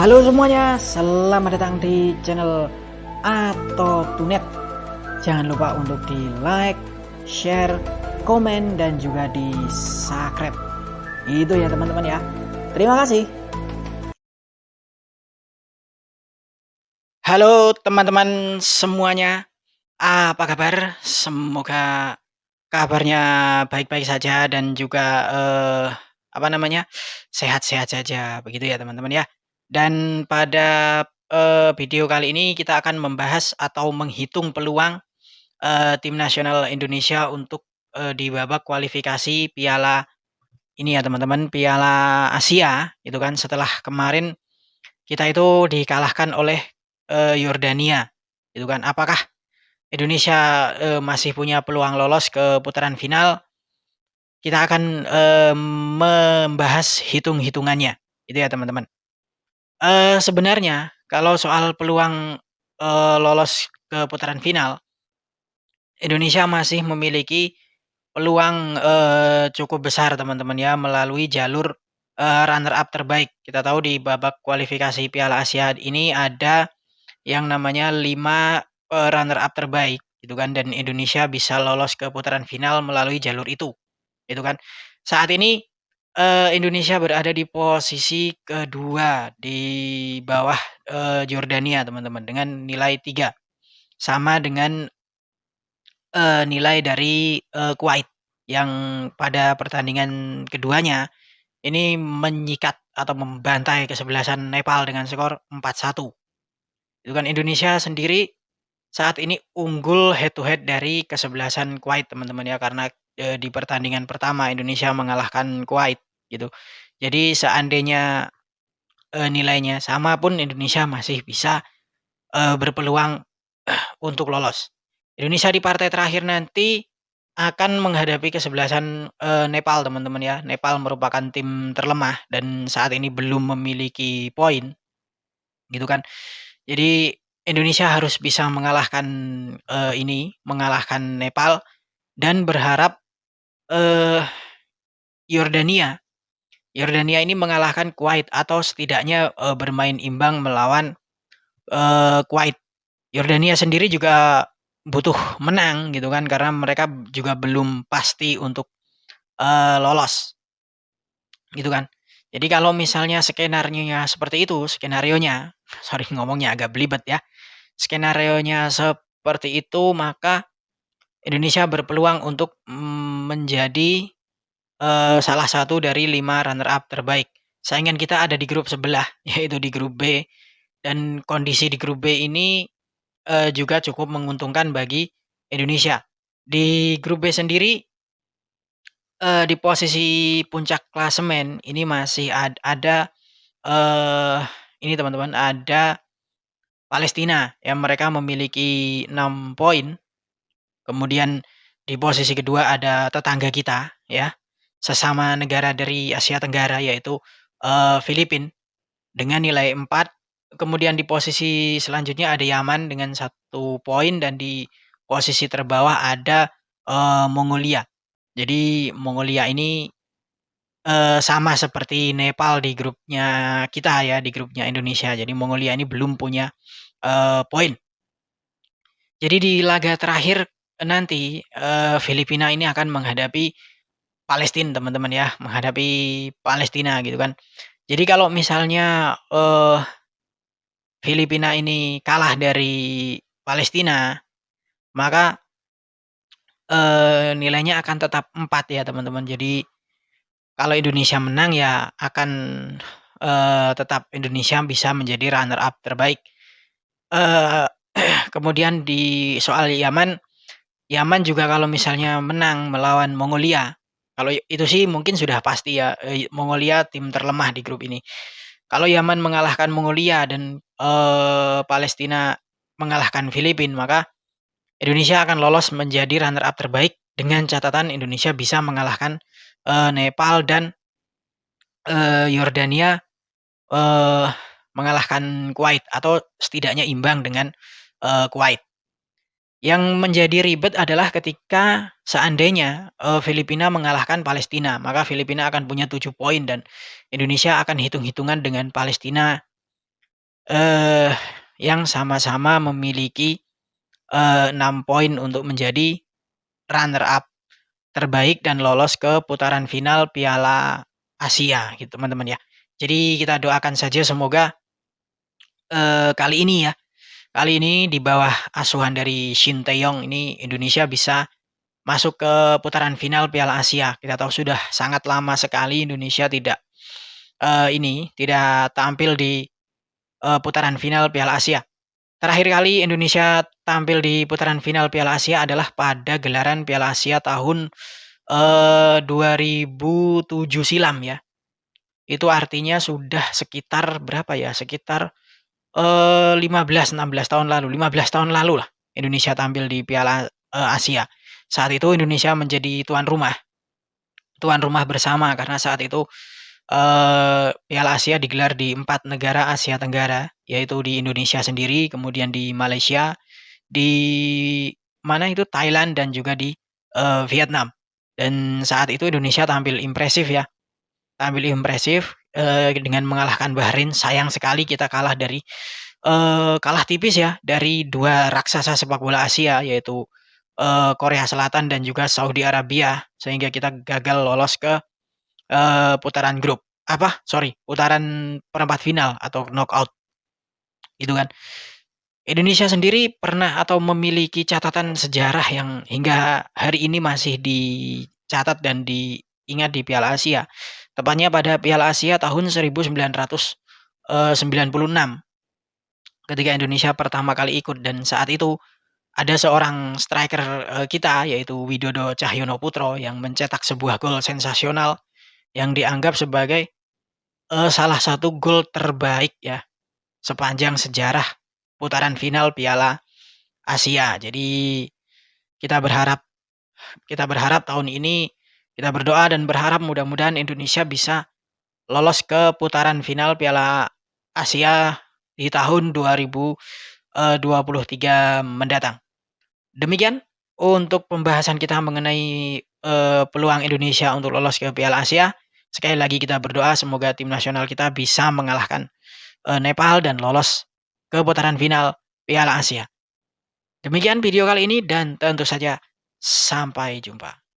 Halo semuanya, selamat datang di channel Ato Tunet. Jangan lupa untuk di like, share, komen, dan juga di subscribe. Itu ya teman-teman ya. Terima kasih. Halo teman-teman semuanya, apa kabar? Semoga kabarnya baik-baik saja dan juga sehat-sehat saja, begitu ya teman-teman ya. Dan pada video kali ini kita akan membahas atau menghitung peluang tim nasional Indonesia untuk di babak kualifikasi Piala ini ya teman-teman, Piala Asia itu kan, setelah kemarin kita itu dikalahkan oleh Yordania itu kan. Apakah Indonesia masih punya peluang lolos ke putaran final? Kita akan membahas hitung-hitungannya, itu ya teman-teman. Sebenarnya kalau soal peluang lolos ke putaran final, Indonesia masih memiliki peluang cukup besar teman-teman ya, melalui jalur runner up terbaik. Kita tahu di babak kualifikasi Piala Asia ini ada yang namanya 5 runner up terbaik gitu kan, dan Indonesia bisa lolos ke putaran final melalui jalur itu, gitu kan. Saat ini Indonesia berada di posisi kedua di bawah Jordania teman-teman, dengan nilai 3, sama dengan nilai dari Kuwait yang pada pertandingan keduanya ini menyikat atau membantai kesebelasan Nepal dengan skor 4-1. Itu kan Indonesia sendiri saat ini unggul head to head dari kesebelasan Kuwait teman-teman ya, karena di pertandingan pertama Indonesia mengalahkan Kuwait gitu. Jadi seandainya nilainya sama pun Indonesia masih bisa berpeluang untuk lolos. Indonesia di partai terakhir nanti akan menghadapi kesebelasan Nepal teman-teman ya. Nepal merupakan tim terlemah dan saat ini belum memiliki poin gitu kan. Jadi Indonesia harus bisa mengalahkan mengalahkan Nepal dan berharap eh Yordania ini mengalahkan Kuwait atau setidaknya bermain imbang melawan Kuwait. Yordania sendiri juga butuh menang gitu kan, karena mereka juga belum pasti untuk lolos gitu kan. Jadi kalau misalnya skenarionya seperti itu, sorry ngomongnya agak belibet ya. Skenarionya seperti itu, maka Indonesia berpeluang untuk menjadi salah satu dari 5 runner up terbaik. Saingan kita ada di grup sebelah, yaitu di grup B, dan kondisi di grup B ini juga cukup menguntungkan bagi Indonesia. Di grup B sendiri, di posisi puncak klasemen ini masih ada eee, ini teman-teman, ada Palestina yang mereka memiliki 6 poin. Kemudian di posisi kedua ada tetangga kita ya, sesama negara dari Asia Tenggara, yaitu Filipina dengan nilai 4. Kemudian di posisi selanjutnya ada Yaman dengan 1 poin, dan di posisi terbawah ada Mongolia. Jadi Mongolia ini sama seperti Nepal di grupnya kita ya, di grupnya Indonesia. Jadi Mongolia ini belum punya poin. Jadi di laga terakhir nanti Filipina ini akan menghadapi Palestina teman-teman ya, menghadapi Palestina gitu kan. Jadi kalau misalnya Filipina ini kalah dari Palestina, maka nilainya akan tetap 4 ya teman-teman. Jadi kalau Indonesia menang ya akan tetap Indonesia bisa menjadi runner up terbaik. Eee, kemudian di soal Yaman, Yaman juga kalau misalnya menang melawan Mongolia, kalau itu sih mungkin sudah pasti ya, Mongolia tim terlemah di grup ini. Kalau Yaman mengalahkan Mongolia dan Palestina mengalahkan Filipina, maka Indonesia akan lolos menjadi runner up terbaik, dengan catatan Indonesia bisa mengalahkan Nepal dan Yordania, eee, mengalahkan Kuwait atau setidaknya imbang dengan Kuwait. Yang menjadi ribet adalah ketika seandainya Filipina mengalahkan Palestina, maka Filipina akan punya 7 poin dan Indonesia akan hitung-hitungan dengan Palestina eee, yang sama-sama memiliki, 6 poin untuk menjadi runner up terbaik dan lolos ke putaran final Piala Asia gitu, teman-teman ya. Jadi kita doakan saja semoga, kali ini di bawah asuhan dari Shin Tae-yong ini Indonesia bisa masuk ke putaran final Piala Asia. Kita tahu sudah sangat lama sekali Indonesia tidak tampil di, putaran final Piala Asia. Terakhir kali Indonesia tampil di putaran final Piala Asia adalah pada gelaran Piala Asia tahun, 2007 silam ya. Itu artinya sudah sekitar berapa ya, sekitar, 15, 16 tahun lalu, 15 tahun lalu lah Indonesia tampil di Piala, Asia. Saat itu Indonesia menjadi tuan rumah bersama karena saat itu, Piala Asia digelar di 4 negara Asia Tenggara, yaitu di Indonesia sendiri, kemudian di Malaysia, di mana itu, Thailand dan juga di, Vietnam. Dan saat itu Indonesia tampil impresif, dengan mengalahkan Bahrain. Sayang sekali kita kalah tipis ya dari 2 raksasa sepak bola Asia yaitu, Korea Selatan dan juga Saudi Arabia, sehingga kita gagal lolos ke, putaran perempat final atau knockout, gitu kan. Indonesia sendiri pernah atau memiliki catatan sejarah yang hingga hari ini masih dicatat dan diingat di Piala Asia. Tepatnya pada Piala Asia tahun 1996 ketika Indonesia pertama kali ikut dan saat itu ada seorang striker, kita yaitu Widodo Cahyono-Putro yang mencetak sebuah gol sensasional yang dianggap sebagai, salah satu gol terbaik ya sepanjang sejarah putaran final Piala Asia. Jadi kita berharap kita berharap tahun ini kita berdoa dan berharap mudah-mudahan Indonesia bisa lolos ke putaran final Piala Asia di tahun 2023 mendatang. Demikian untuk pembahasan kita mengenai, peluang Indonesia untuk lolos ke Piala Asia. Sekali lagi kita berdoa semoga tim nasional kita bisa mengalahkan, Nepal dan lolos ke putaran final Piala Asia. Demikian video kali ini dan tentu saja sampai jumpa.